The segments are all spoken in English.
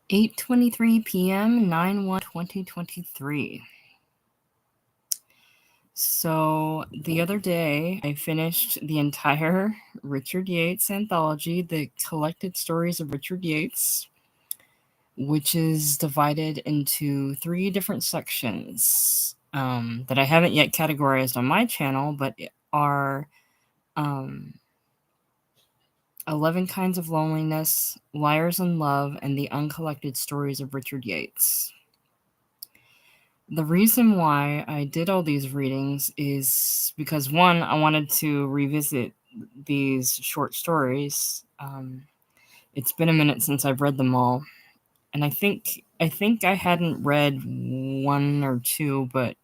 8:23 p.m. 9/1/2023. So the other day, I finished the entire Richard Yates anthology, The Collected Stories of Richard Yates, which is divided into three different sections that I haven't yet categorized on my channel, but are um, 11 Kinds of Loneliness, Liars in Love, and The Uncollected Stories of Richard Yates. The reason why I did all these readings is because, one, I wanted to revisit these short stories. It's been a minute since I've read them all, and I think I hadn't read one or two, but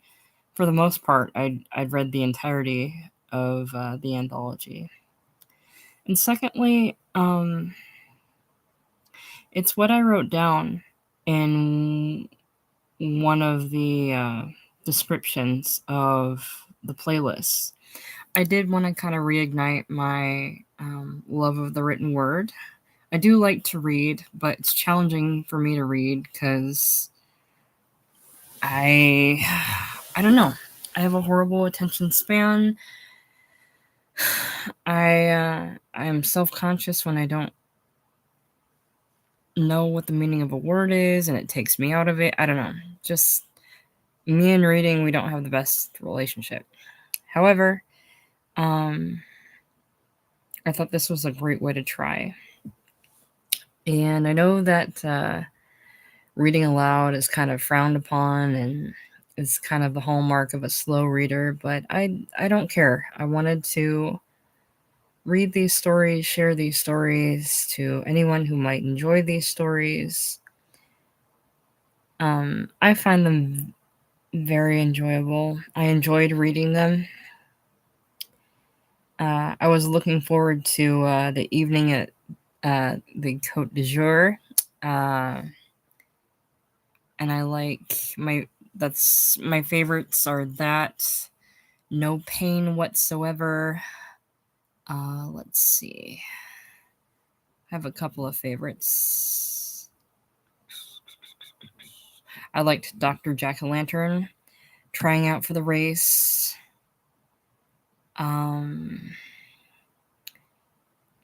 for the most part, I'd read the entirety of the anthology. And secondly, it's what I wrote down in one of the descriptions of the playlist. I did want to kind of reignite my love of the written word. I do like to read, but it's challenging for me to read because I don't know. I have a horrible attention span. I am self-conscious when I don't know what the meaning of a word is, and it takes me out of it. I don't know. Just me and reading, we don't have the best relationship. However, I thought this was a great way to try. And I know that reading aloud is kind of frowned upon and is kind of the hallmark of a slow reader, but I don't care. I wanted to read these stories, share these stories to anyone who might enjoy these stories. I find them very enjoyable. I enjoyed reading them. I was looking forward to the evening at the Côte d'Azur, and I like my favorites are that No Pain Whatsoever. Let's see, I have a couple of favorites. I liked Dr. Jack-o'-lantern, Trying Out for the Race.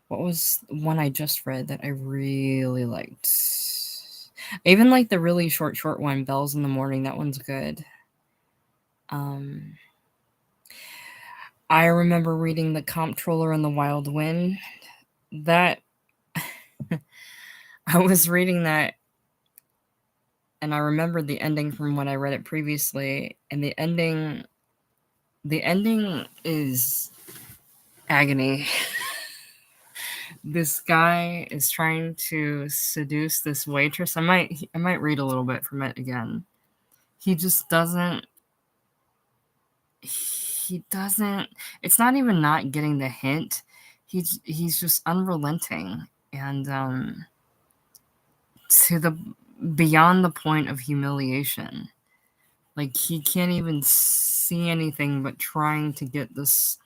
What was one I just read that I really liked? I even like the really short one, Bells in the Morning. That one's good. I remember reading The Comptroller and the Wild Wind. That I was reading that, and I remembered the ending from when I read it previously, and the ending is agony. This guy is trying to seduce this waitress. I might read a little bit from it again. He just doesn't. It's not even not getting the hint. He's just unrelenting and to the beyond the point of humiliation. Like, he can't even see anything but trying to get this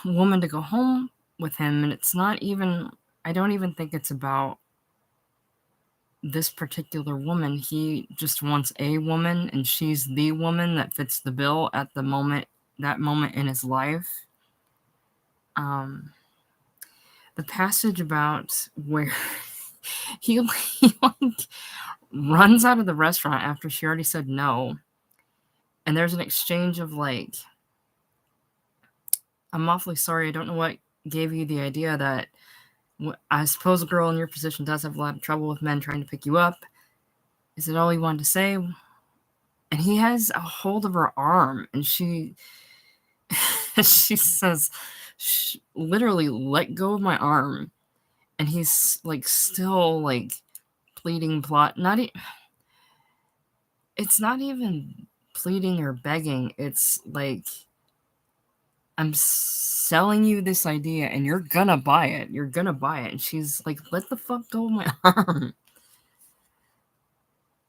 woman to go home with him, and it's not even. I don't even think it's about this particular woman. He just wants a woman, and she's the woman that fits the bill at that moment in his life. The passage about where he like runs out of the restaurant after she already said no, and there's an exchange of like, I'm awfully sorry, I don't know what gave you the idea that I suppose a girl in your position does have a lot of trouble with men trying to pick you up. Is it all you wanted to say? And he has a hold of her arm, and she says, literally, let go of my arm. And he's like still like pleading, it's not even pleading or begging. It's like, I'm selling you this idea and you're gonna buy it. And she's like, let the fuck go of my arm.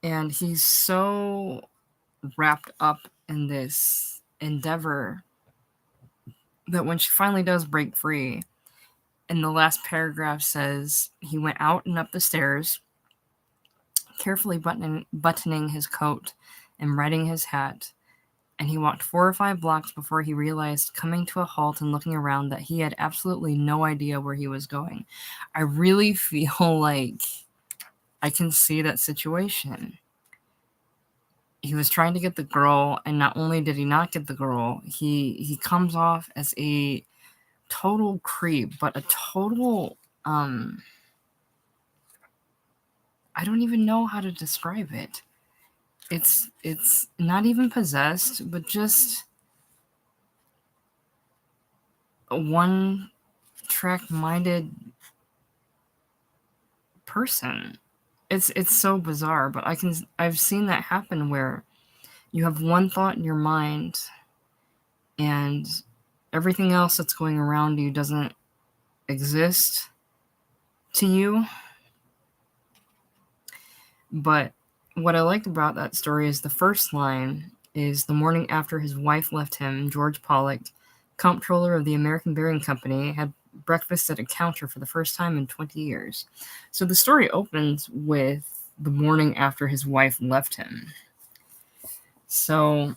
And he's so wrapped up in this endeavor that when she finally does break free, and the last paragraph says he went out and up the stairs, carefully buttoning his coat and righting his hat, and he walked 4 or 5 blocks before he realized, coming to a halt and looking around, that he had absolutely no idea where he was going. I really feel like I can see that situation. He was trying to get the girl, and not only did he not get the girl, he comes off as a total creep, but a total, I don't even know how to describe it. It's not even possessed, but just a one-track-minded person. It's so bizarre, but I've seen that happen where you have one thought in your mind and everything else that's going around you doesn't exist to you. But what I like about that story is the first line is, the morning after his wife left him, George Pollock, comptroller of the American Bearing Company, had breakfast at a counter for the first time in 20 years. So the story opens with the morning after his wife left him. So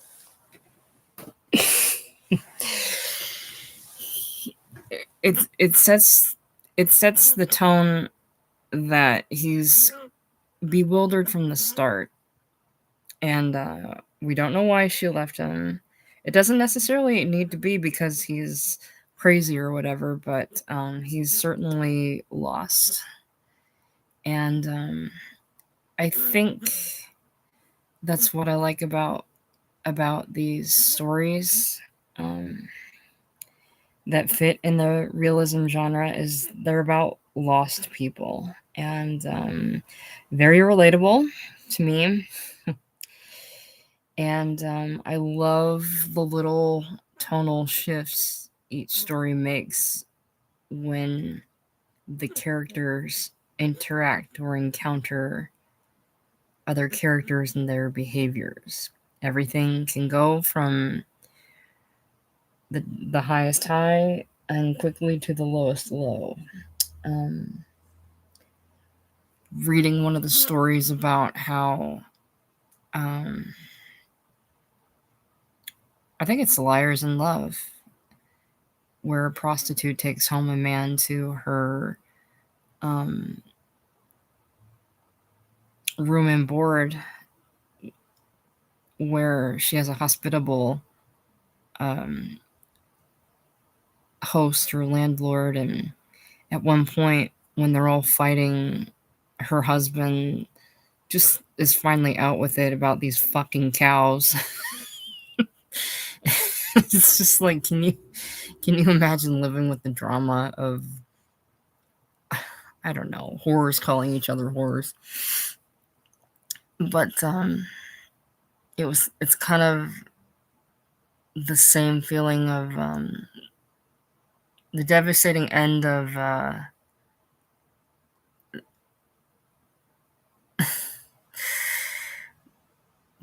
it sets the tone that he's bewildered from the start, and we don't know why she left him. It doesn't necessarily need to be because he's crazy or whatever, but he's certainly lost. And I think that's what I like about these stories that fit in the realism genre, is they're about lost people, and very relatable to me. And I love the little tonal shifts each story makes when the characters interact or encounter other characters and their behaviors. Everything can go from the highest high and quickly to the lowest low. Reading one of the stories about how I think it's Liars in Love, where a prostitute takes home a man to her room and board, where she has a hospitable host or landlord, and at one point when they're all fighting, her husband just is finally out with it about these fucking cows. It's just like, can you imagine living with the drama of, I don't know, whores calling each other whores? But it's kind of the same feeling of the devastating end of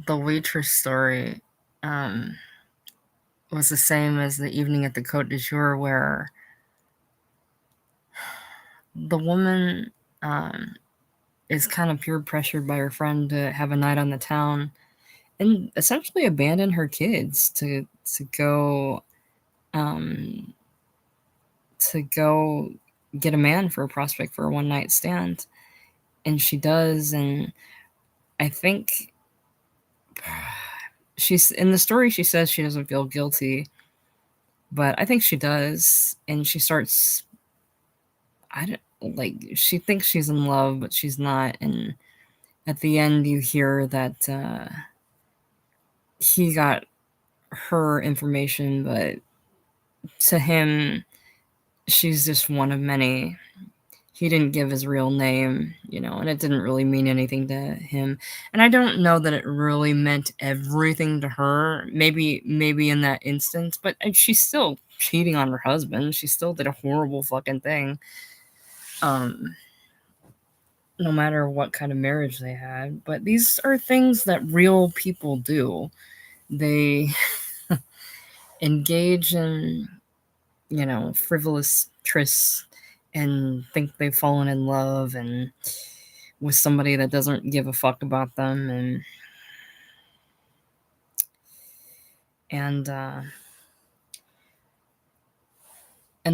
the waitress story was the same as the evening at the Côte d'Azur, where the woman is kind of peer pressured by her friend to have a night on the town and essentially abandon her kids to go get a man for a prospect for a one night stand. And she does, and I think she's in the story, she says she doesn't feel guilty, but I think she does. And she starts, she thinks she's in love, but she's not. And at the end, you hear that he got her information, but to him, she's just one of many. He didn't give his real name, and it didn't really mean anything to him. And I don't know that it really meant everything to her. Maybe in that instance, but she's still cheating on her husband. She still did a horrible fucking thing. No matter what kind of marriage they had. But these are things that real people do. They engage in, frivolous trysts and think they've fallen in love, and with somebody that doesn't give a fuck about them. And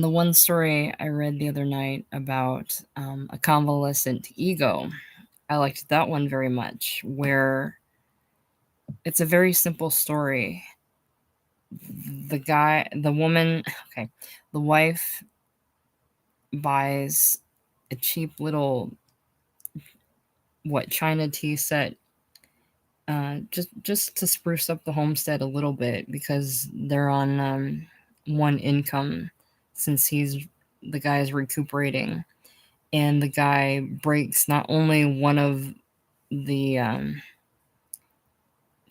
the one story I read the other night about a convalescent ego, I liked that one very much, where it's a very simple story. The wife buys a cheap little China tea set, just to spruce up the homestead a little bit, because they're on one income, since the guy is recuperating, and the guy breaks not only one of the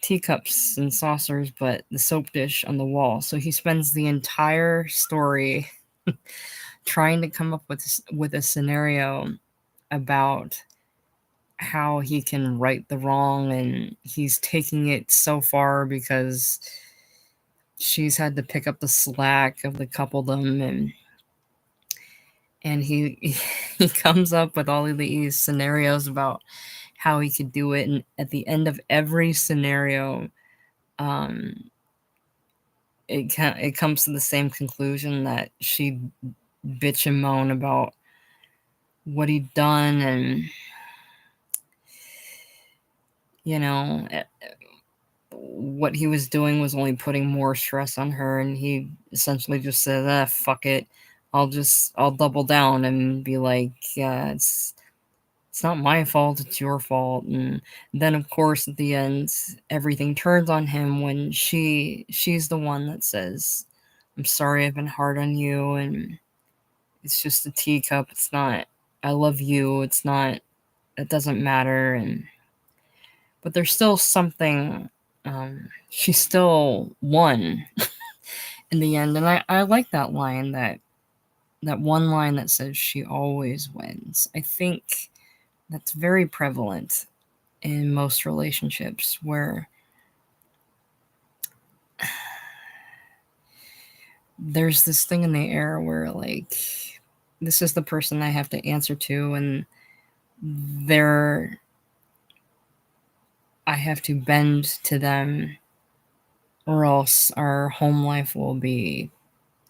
teacups and saucers, but the soap dish on the wall. So he spends the entire story trying to come up with a scenario about how he can right the wrong, and he's taking it so far because she's had to pick up the slack of the coupledom, and he he comes up with all of these scenarios about how he could do it, and at the end of every scenario, it comes to the same conclusion, that she bitch and moan about what he'd done, and what he was doing was only putting more stress on her, and he essentially just said, fuck it, I'll double down and be like, yeah, it's not my fault, it's your fault. And then, of course, at the end, everything turns on him when she's the one that says, I'm sorry I've been hard on you, and it's just a teacup, it's not, I love you, it doesn't matter. But there's still something, she still won in the end. And I like that line, that one line that says she always wins. I think that's very prevalent in most relationships, where there's this thing in the air where, like, this is the person I have to answer to, and I have to bend to them, or else our home life will be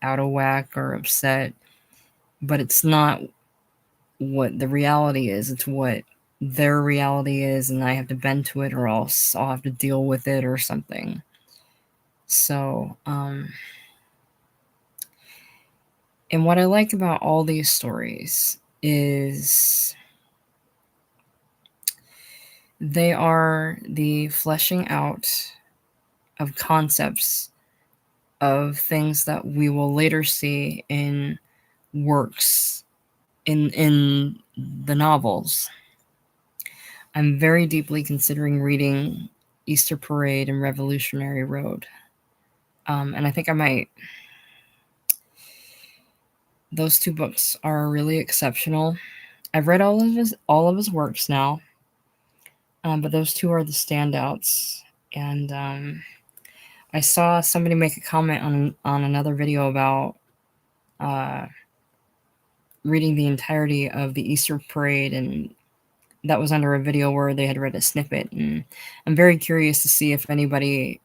out of whack or upset. But it's not what the reality is, it's what their reality is, and I have to bend to it, or else I'll have to deal with it or something. So, and what I like about all these stories is they are the fleshing out of concepts of things that we will later see in works, in the novels. I'm very deeply considering reading Easter Parade and Revolutionary Road. And I think I might. Those two books are really exceptional. I've read all of his works now, but those two are the standouts. And I saw somebody make a comment on another video about reading the entirety of the Easter Parade, and that was under a video where they had read a snippet. And I'm very curious to see if anybody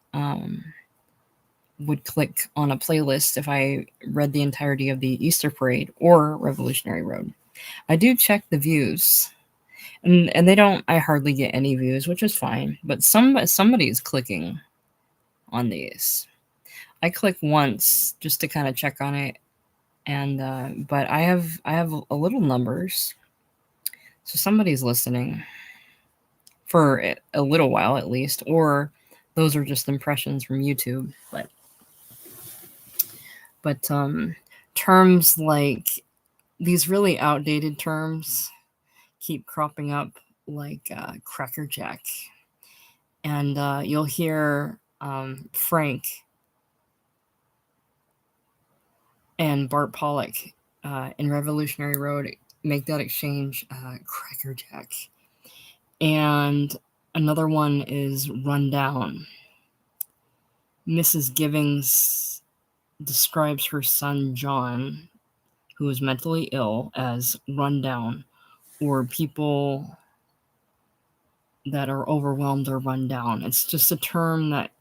would click on a playlist if I read the entirety of the Easter Parade or Revolutionary Road. I do check the views, and they don't. I hardly get any views, which is fine. But somebody is clicking on these. I click once just to kind of check on it, and but I have a little numbers, so somebody's listening for a little while at least, or those are just impressions from YouTube. But terms like these really outdated terms keep cropping up, like crackerjack, and you'll hear Frank and Bart Pollock in Revolutionary Road make that exchange, crackerjack. And another one is rundown. Mrs. Givings describes her son John, who is mentally ill, as rundown, or people that are overwhelmed or run down. It's just a term that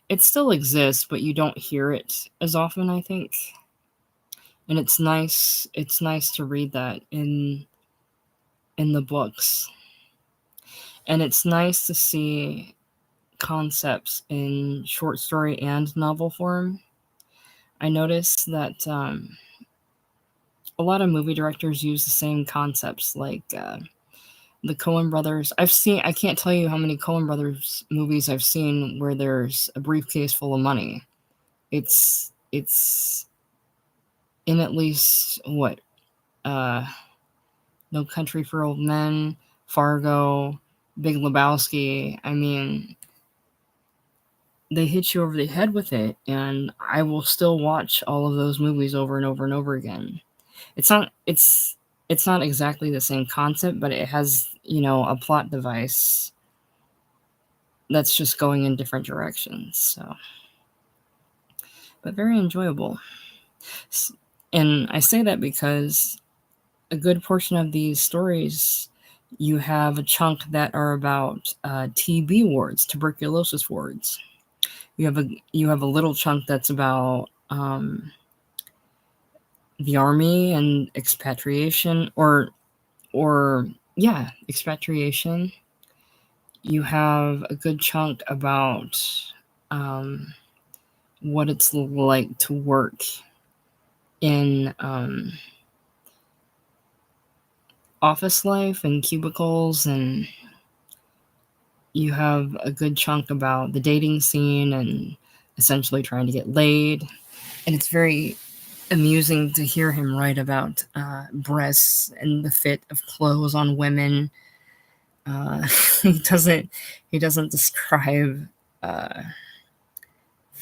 it still exists, but you don't hear it as often, I think. And it's nice. It's nice to read that in the books, and it's nice to see concepts in short story and novel form. I noticed that a lot of movie directors use the same concepts, like the Coen brothers. I can't tell you how many Coen brothers movies I've seen where there's a briefcase full of money. It's in at least what, uh, No Country for Old Men, Fargo, Big Lebowski. I mean, they hit you over the head with it, and I will still watch all of those movies over and over and over again. It's not exactly the same concept, but it has, a plot device that's just going in different directions. So, but very enjoyable. And I say that because a good portion of these stories, you have a chunk that are about TB wards, tuberculosis wards. You have a little chunk that's about the army and expatriation, or yeah, expatriation. You have a good chunk about what it's like to work in office life and cubicles, and you have a good chunk about the dating scene and essentially trying to get laid. And it's very amusing to hear him write about breasts and the fit of clothes on women. Uh, he doesn't describe uh,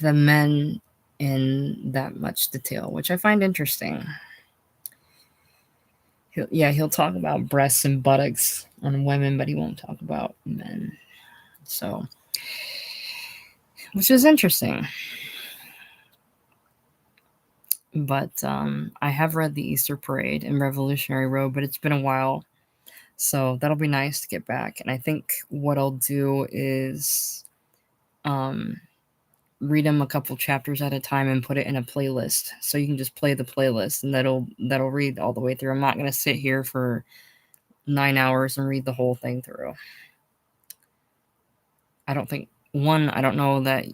the men in that much detail, which I find interesting. He'll talk about breasts and buttocks on women, but he won't talk about men. So, which is interesting. But I have read The Easter Parade and Revolutionary Road, but it's been a while. So that'll be nice to get back. And I think what I'll do is read them a couple chapters at a time and put it in a playlist. So you can just play the playlist, and that'll read all the way through. I'm not going to sit here for 9 hours and read the whole thing through. I don't think, I don't know that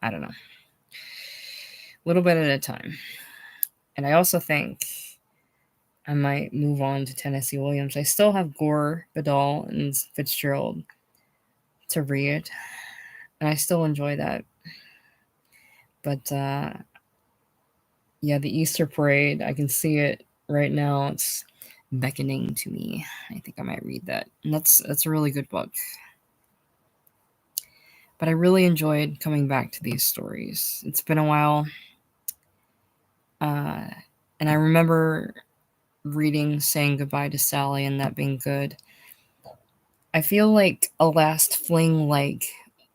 I don't know. A little bit at a time. And I also think I might move on to Tennessee Williams. I still have Gore, Vidal, and Fitzgerald to read, and I still enjoy that. But yeah, the Easter Parade, I can see it right now. It's beckoning to me. I think I might read that. And that's a really good book. But I really enjoyed coming back to these stories. It's been a while. And I remember reading Saying Goodbye to Sally and that being good. I feel like A Last Fling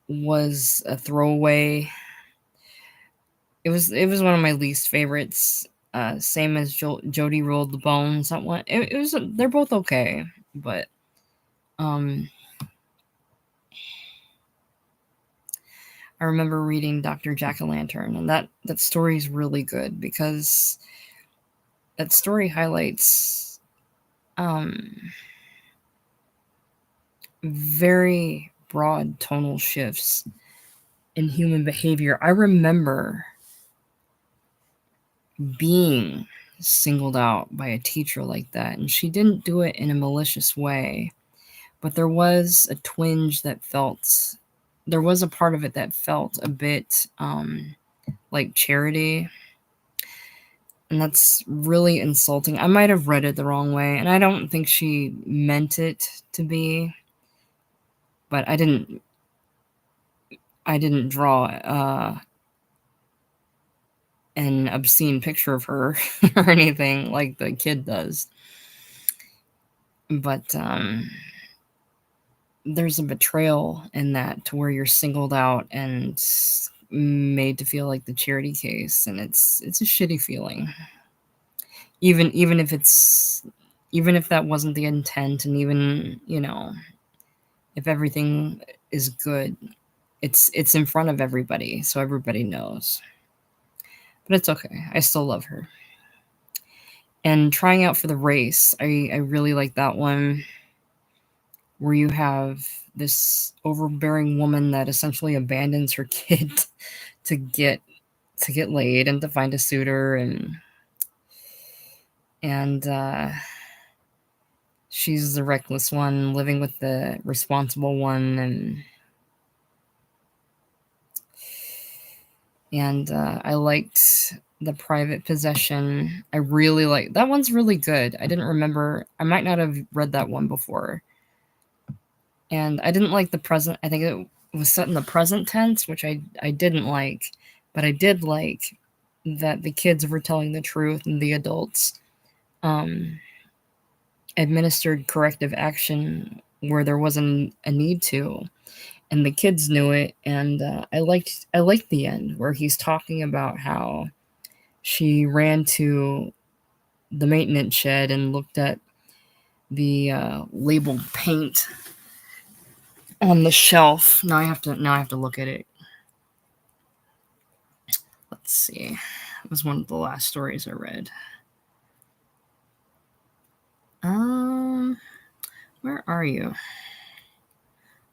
was a throwaway. It was one of my least favorites. Same as Jody Rolled the Bones. That one. It was. They're both okay, but I remember reading Dr. Jack-o'-lantern, and that story is really good because that story highlights very broad tonal shifts in human behavior. I remember being singled out by a teacher like that, and she didn't do it in a malicious way, but there was a twinge that felt, there was a part of it that felt a bit like charity, and that's really insulting. I might have read it the wrong way, and I don't think she meant it to be, but I didn't draw an obscene picture of her or anything like the kid does. But there's a betrayal in that, to where you're singled out and made to feel like the charity case, and it's a shitty feeling. Even if that wasn't the intent, and even if everything is good, it's in front of everybody, so everybody knows. But it's okay. I still love her. And trying out for the race, I really like that one, where you have this overbearing woman that essentially abandons her kid to get laid and to find a suitor, and she's the reckless one living with the responsible one, and I liked the private possession. I really like that one's really good. I didn't remember. I might not have read that one before. And I didn't like the present. I think it was set in the present tense, which I didn't like, but I did like that the kids were telling the truth and the adults um, administered corrective action where there wasn't a need to, and the kids knew it. And I liked the end where he's talking about how she ran to the maintenance shed and looked at the labeled paint on the shelf. Now I have to look at it. Let's see. It was one of the last stories I read. Where are you?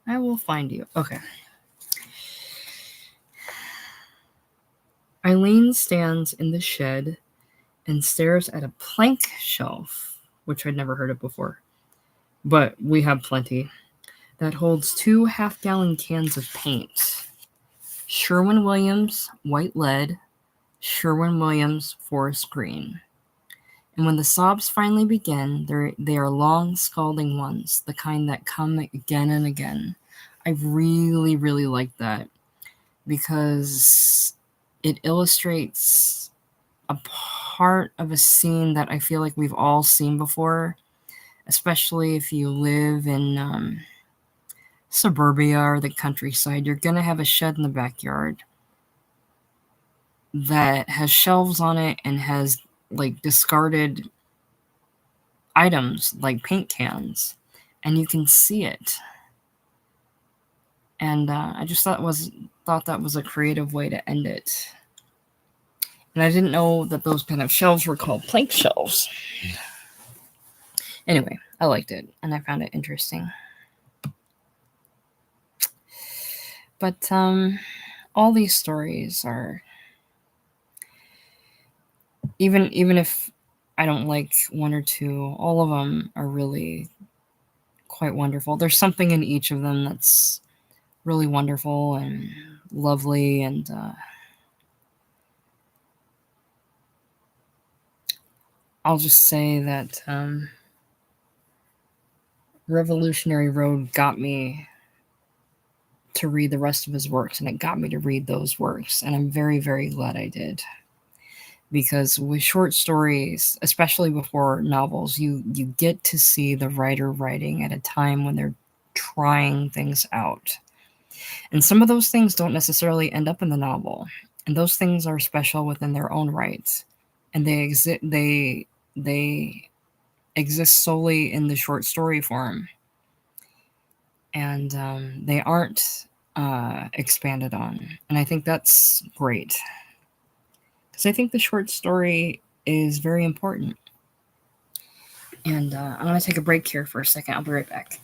I will find you. Okay. Eileen stands in the shed and stares at a plank shelf, which I'd never heard of before, but we have plenty, that holds 2 half-gallon cans of paint. Sherwin-Williams white lead, Sherwin-Williams forest green. And when the sobs finally begin, they are long, scalding ones, the kind that come again and again. I really, really like that because it illustrates a part of a scene that I feel like we've all seen before, especially if you live in suburbia or the countryside. You're going to have a shed in the backyard that has shelves on it and has like discarded items like paint cans, and you can see it. And I just thought that was a creative way to end it. And I didn't know that those kind of shelves were called plank shelves. Anyway, I liked it and I found it interesting. But all these stories are, even if I don't like one or two, all of them are really quite wonderful. There's something in each of them that's really wonderful and lovely, and I'll just say that Revolutionary Road got me to read the rest of his works, and it got me to read those works, and I'm very, very glad I did. Because with short stories, especially before novels, you get to see the writer writing at a time when they're trying things out. And some of those things don't necessarily end up in the novel, and those things are special within their own right, and they exist solely in the short story form, and they aren't expanded on. And I think that's great, because I think the short story is very important. And I'm going to take a break here for a second. I'll be right back.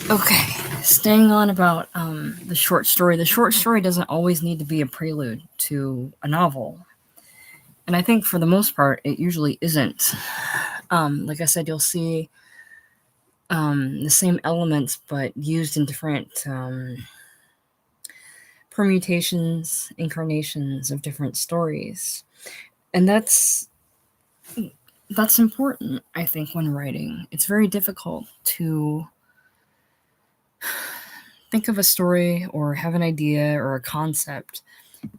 Okay, staying on about the short story. The short story doesn't always need to be a prelude to a novel. And I think for the most part, it usually isn't. Like I said, you'll see the same elements, but used in different permutations, incarnations of different stories. And that's important, I think, when writing. It's very difficult to think of a story or have an idea or a concept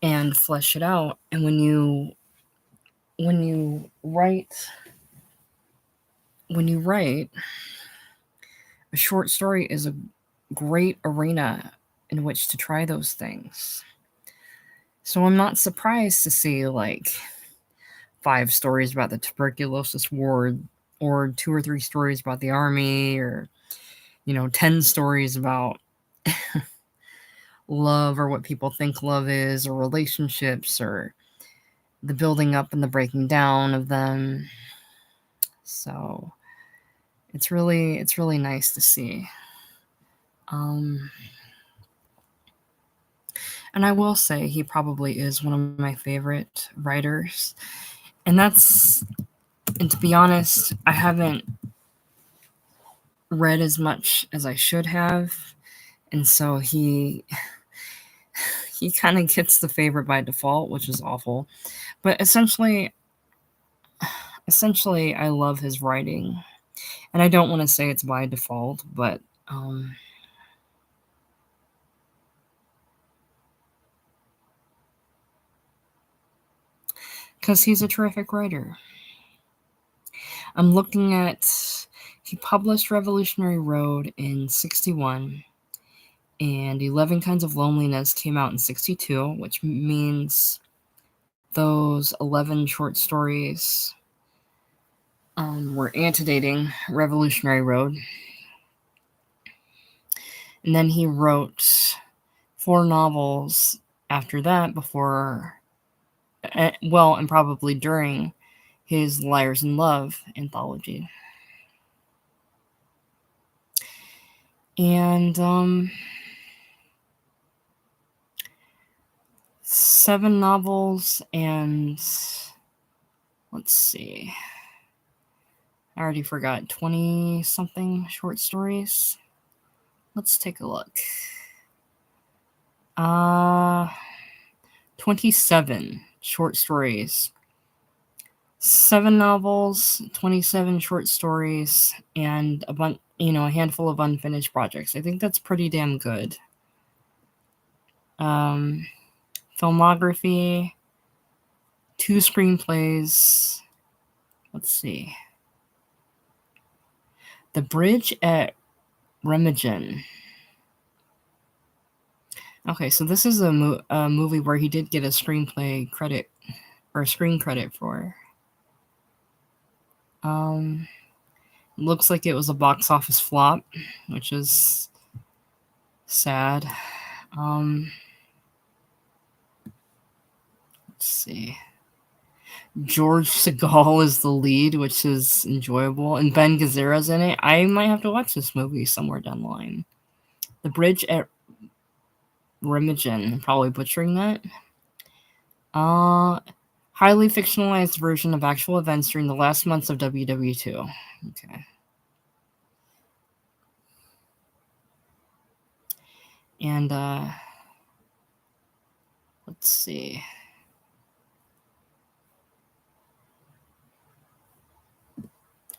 and flesh it out. And when you write a short story is a great arena in which to try those things. So I'm not surprised to see like 5 stories about the tuberculosis ward, or 2 or 3 stories about the army, or 10 stories about love, or what people think love is, or relationships, or the building up and the breaking down of them. So it's really nice to see. And I will say he probably is one of my favorite writers. And to be honest, I haven't read as much as I should have. And so he kind of gets the favorite by default, which is awful. But essentially I love his writing. And I don't want to say it's by default, but because he's a terrific writer. I'm looking at, he published Revolutionary Road in 1961, and 11 Kinds of Loneliness came out in 1962, which means those 11 short stories were antedating Revolutionary Road. And then he wrote 4 novels after that before, and probably during his Liars in Love anthology. And 7 novels and, let's see, I already forgot, 20-something short stories. Let's take a look. 27 short stories. 7 novels, 27 short stories, and a handful of unfinished projects. I think that's pretty damn good. Filmography, 2 screenplays. Let's see. The Bridge at Remagen. Okay, so this is a movie where he did get a screenplay credit, or a screen credit for. Looks like it was a box office flop, which is sad. Let's see. George Segal is the lead, which is enjoyable, and Ben Gazzara's in it. I might have to watch this movie somewhere down the line. The Bridge at Remagen, I'm probably butchering that. Highly fictionalized version of actual events during the last months of WW2. Okay. And let's see.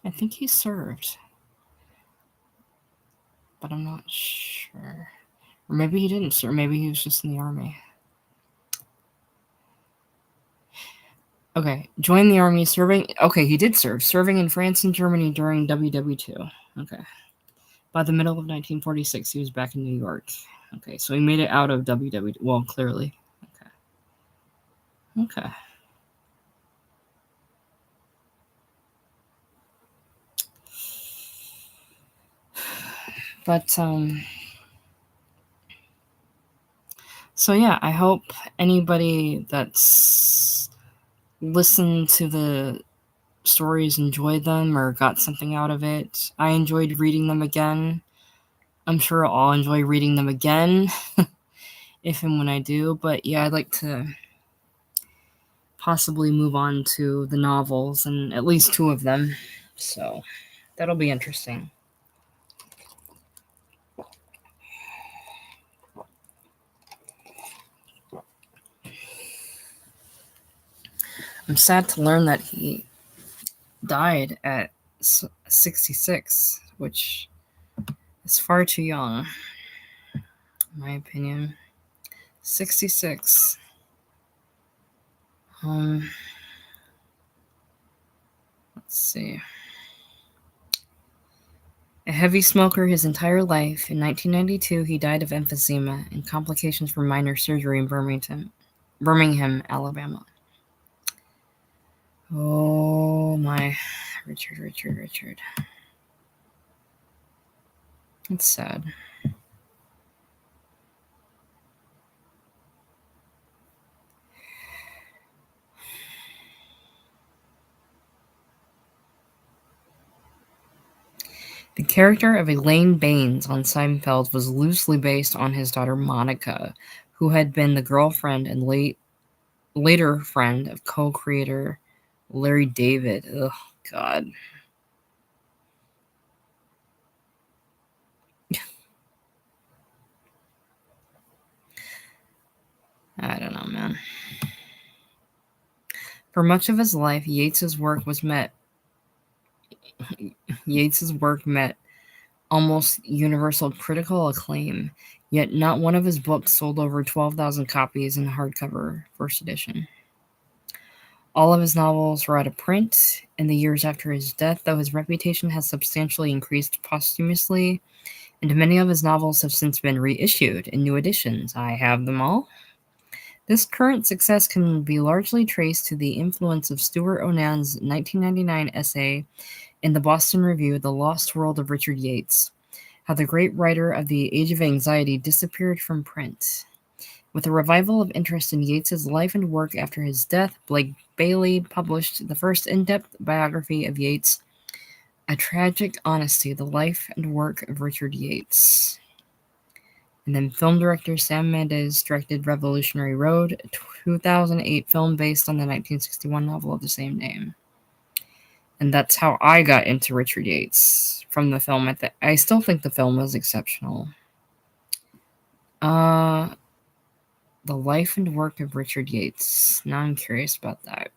I think he served, but I'm not sure. Or maybe he didn't serve. Maybe he was just in the army. Okay, joined the army, serving. Okay, he did serve, serving in France and Germany during WW2. Okay. By the middle of 1946, he was back in New York. Okay, so he made it out of WW2. Well, clearly. Okay. But, so yeah, I hope anybody that's listened to the stories enjoyed them or got something out of it. I enjoyed reading them again. I'm sure I'll enjoy reading them again if and when I do. But yeah, I'd like to possibly move on to the novels and at least two of them. So that'll be interesting. I'm sad to learn that he died at 66, which is far too young, in my opinion. 66. Let's see. A heavy smoker his entire life, in 1992 he died of emphysema and complications from minor surgery in Birmingham, Alabama. Oh my, Richard. It's sad. The character of Elaine Baines on Seinfeld was loosely based on his daughter Monica, who had been the girlfriend and later friend of co-creator Larry David. Ugh, God. I don't know, man. For much of his life, Yates's work met almost universal critical acclaim, yet not one of his books sold over 12,000 copies in hardcover first edition. All of his novels were out of print in the years after his death, though his reputation has substantially increased posthumously, and many of his novels have since been reissued in new editions. I have them all. This current success can be largely traced to the influence of Stuart Onan's 1999 essay in the Boston Review, The Lost World of Richard Yates, how the great writer of The Age of Anxiety disappeared from print. With a revival of interest in Yates's life and work after his death, Blake Bailey published the first in-depth biography of Yates, A Tragic Honesty, The Life and Work of Richard Yates. And then film director Sam Mendes directed Revolutionary Road, a 2008 film based on the 1961 novel of the same name. And that's how I got into Richard Yates from the film. I still think the film was exceptional. The life and work of Richard Yates. Now I'm curious about that.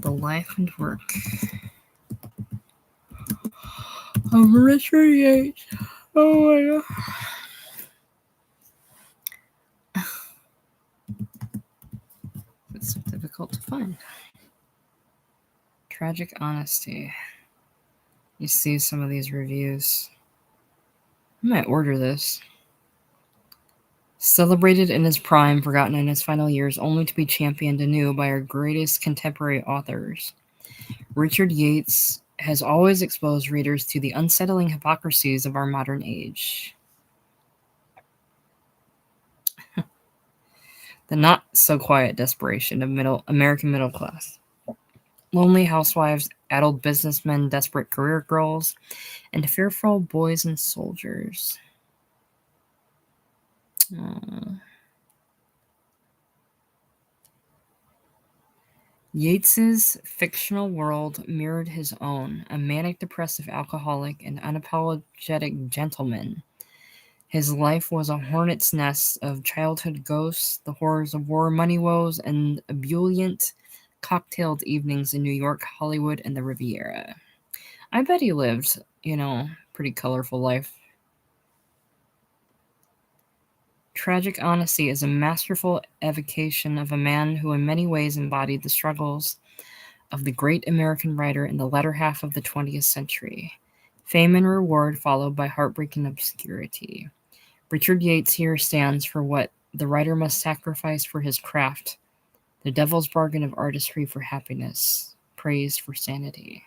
The life and work of Richard Yates. Oh my god. It's so difficult to find. Tragic Honesty. You see some of these reviews. I might order this. Celebrated in his prime, forgotten in his final years, only to be championed anew by our greatest contemporary authors. Richard Yates has always exposed readers to the unsettling hypocrisies of our modern age. The not-so-quiet desperation of American middle class. Lonely housewives, addled businessmen, desperate career girls, and fearful boys and soldiers. Yates's fictional world mirrored his own, a manic-depressive alcoholic and unapologetic gentleman. His life was a hornet's nest of childhood ghosts, the horrors of war, money woes, and ebullient, cocktailed evenings in New York, Hollywood, and the Riviera. I bet he lived, pretty colorful life. Tragic Honesty is a masterful evocation of a man who in many ways embodied the struggles of the great American writer in the latter half of the 20th century. Fame and reward followed by heartbreak and obscurity. Richard Yates here stands for what the writer must sacrifice for his craft, the devil's bargain of artistry for happiness, praise for sanity.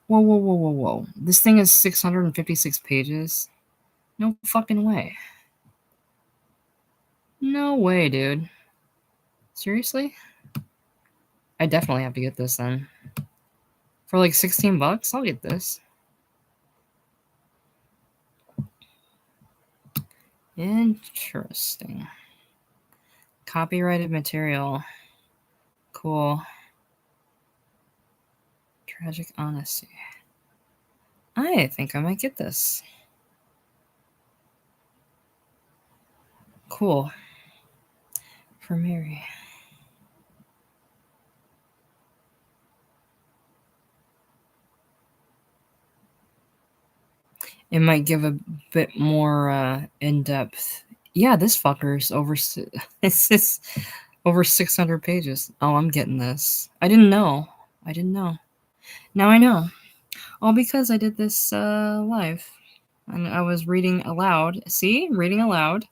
Whoa. This thing is 656 pages? No fucking way. No way, dude. Seriously? I definitely have to get this then. For like 16 bucks, I'll get this. Interesting. Copyrighted material. Cool. Tragic honesty. I think I might get this. Cool. For Mary. It might give a bit more in depth. Yeah, this fucker's over. It's just over 600 pages. Oh, I'm getting this. I didn't know. I didn't know. Now I know. All because I did this live, and I was reading aloud. See, reading aloud.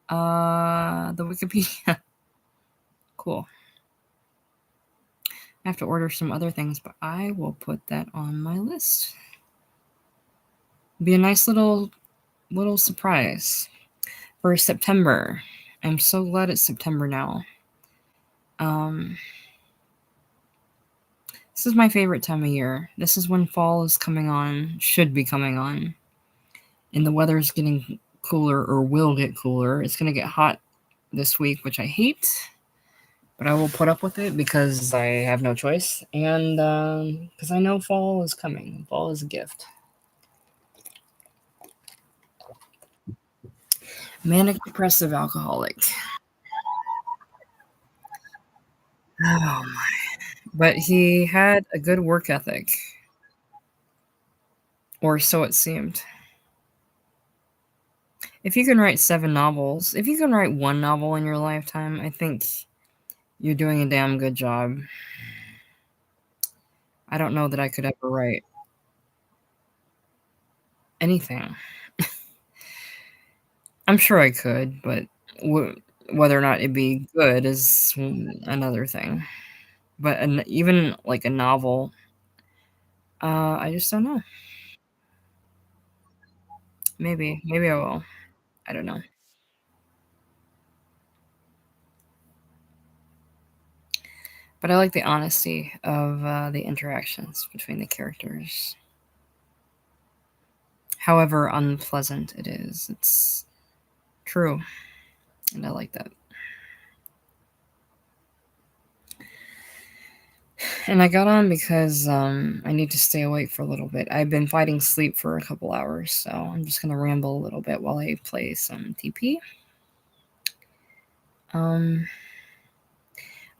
The Wikipedia. Cool. I have to order some other things, but I will put that on my list. Be a nice little surprise for September. I'm so glad it's September now. Um, this is my favorite time of year. This is when fall is coming on, should be coming on, and the weather's getting cooler or will get cooler. It's going to get hot this week, which I hate, but I will put up with it because I have no choice, and because I know fall is coming. Fall is a gift. Manic depressive alcoholic. Oh my. But he had a good work ethic, or so it seemed. If you can write 7 novels, if you can write one novel in your lifetime, I think you're doing a damn good job. I don't know that I could ever write anything. I'm sure I could, but whether or not it'd be good is another thing. But even like a novel, I just don't know. Maybe I will. I don't know. But I like the honesty of the interactions between the characters. However unpleasant it is, it's true, and I like that. And I got on because I need to stay awake for a little bit. I've been fighting sleep for a couple hours, so I'm just gonna ramble a little bit while I play some TP. Um,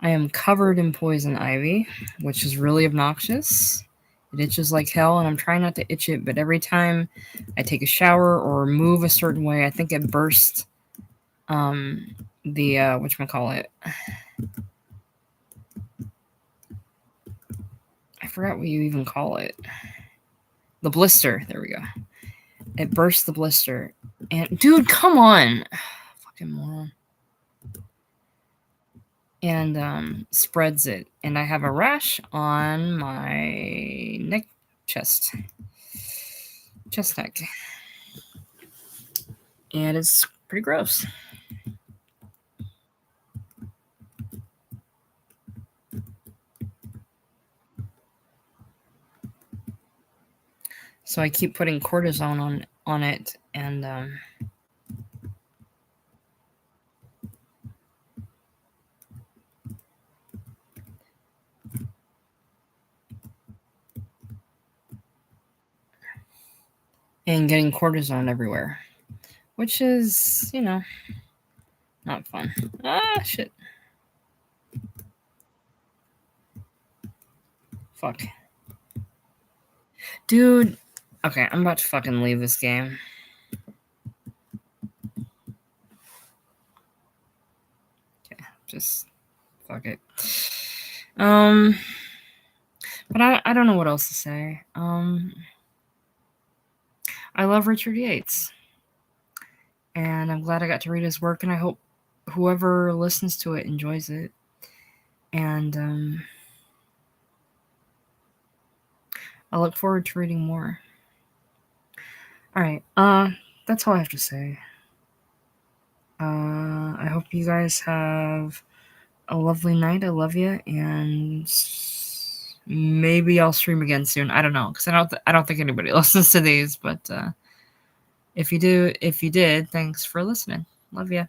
I am covered in poison ivy, which is really obnoxious. It itches like hell, and I'm trying not to itch it, but every time I take a shower or move a certain way, I think it bursts the whatchamacallit. I forgot what you even call it. The blister. There we go. It bursts the blister. And dude, come on. Fucking moron. And spreads it. And I have a rash on my neck, chest neck. And it's pretty gross. So I keep putting cortisone on it, and getting cortisone everywhere, which is, not fun. Ah, shit. Fuck. Dude. Okay, I'm about to fucking leave this game. Okay, just fuck it. But I don't know what else to say. I love Richard Yates, and I'm glad I got to read his work, and I hope whoever listens to it enjoys it. And I look forward to reading more. All right, that's all I have to say. I hope you guys have a lovely night. I love you, and maybe I'll stream again soon. I don't know, because I don't think anybody listens to these, but if you did, thanks for listening. Love ya.